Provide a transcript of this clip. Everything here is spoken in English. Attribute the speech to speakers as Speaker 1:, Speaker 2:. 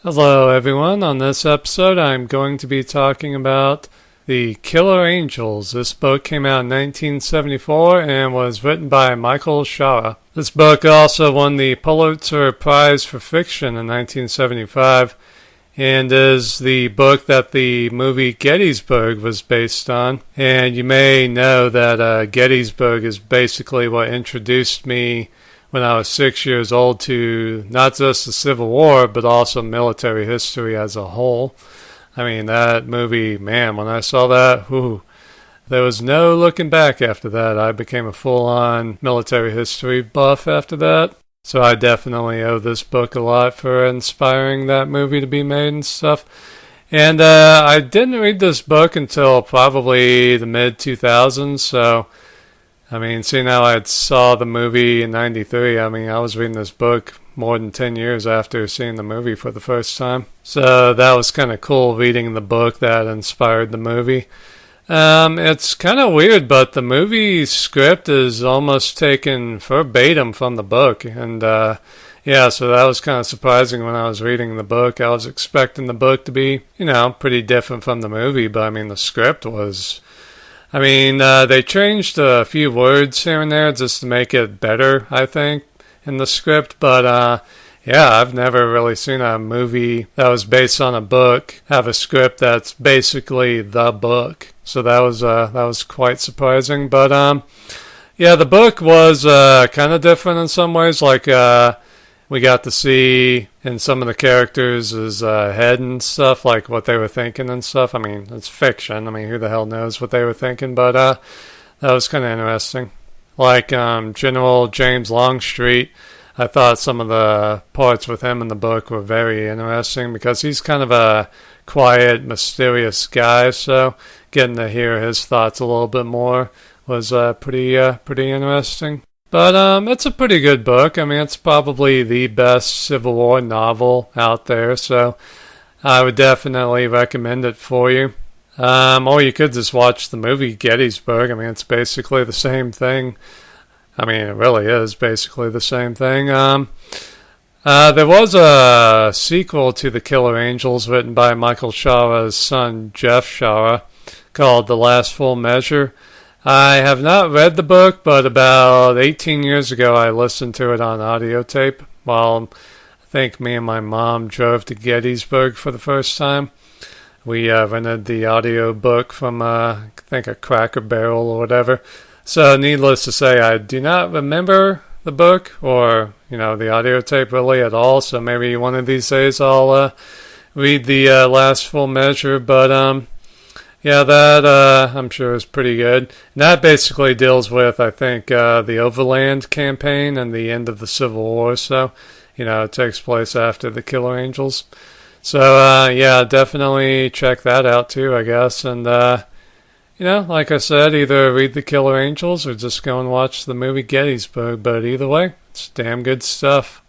Speaker 1: Hello, everyone. On this episode, I'm going to be talking about The Killer Angels. This book came out in 1974 and was written by Michael Shaara. This book also won the Pulitzer Prize for Fiction in 1975 and is the book that the movie Gettysburg was based on. And you may know that Gettysburg is basically what introduced me when I was 6 years old to not just the Civil War, but also military history as a whole. I mean, that movie, man, when I saw that, there was no looking back after that. I became a full-on military history buff after that. So I definitely owe this book a lot for inspiring that movie to be made and stuff. And I didn't read this book until probably the mid-2000s, so I mean, seeing how I saw the movie in 93, I mean, I was reading this book more than 10 years after seeing the movie for the first time. So that was kind of cool reading the book that inspired the movie. It's kind of weird, but the movie script is almost taken verbatim from the book. And yeah, so that was kind of surprising when I was reading the book. I was expecting the book to be, pretty different from the movie, but I mean, the script was... they changed a few words here and there just to make it better, I think, in the script. But, yeah, I've never really seen a movie that was based on a book have a script that's basically the book. So that was quite surprising. But, yeah, the book was kind of different in some ways. Like, we got to see in some of the characters' head and stuff, like what they were thinking and stuff. I mean, it's fiction. I mean, who the hell knows what they were thinking? But that was kind of interesting. Like General James Longstreet, I thought some of the parts with him in the book were very interesting because he's kind of a quiet, mysterious guy. So getting to hear his thoughts a little bit more was pretty interesting. But it's a pretty good book. I mean, it's probably the best Civil War novel out there, so I would definitely recommend it for you. Or you could just watch the movie Gettysburg. I mean, it's basically the same thing. I mean, it really is basically the same thing. There was a sequel to The Killer Angels written by Michael Shaara's son, Jeff Shaara, called The Last Full Measure. I have not read the book, but about 18 years ago I listened to it on audio tape while I think me and my mom drove to Gettysburg for the first time. We rented the audio book from, I think, a Cracker Barrel or whatever. So needless to say, I do not remember the book or, the audio tape really at all. So maybe one of these days I'll read the Last Full Measure, but... yeah, that I'm sure is pretty good. And that basically deals with, I think, the Overland campaign and the end of the Civil War. So, it takes place after the Killer Angels. So, yeah, definitely check that out too, I guess. And, like I said, either read the Killer Angels or just go and watch the movie Gettysburg. But either way, it's damn good stuff.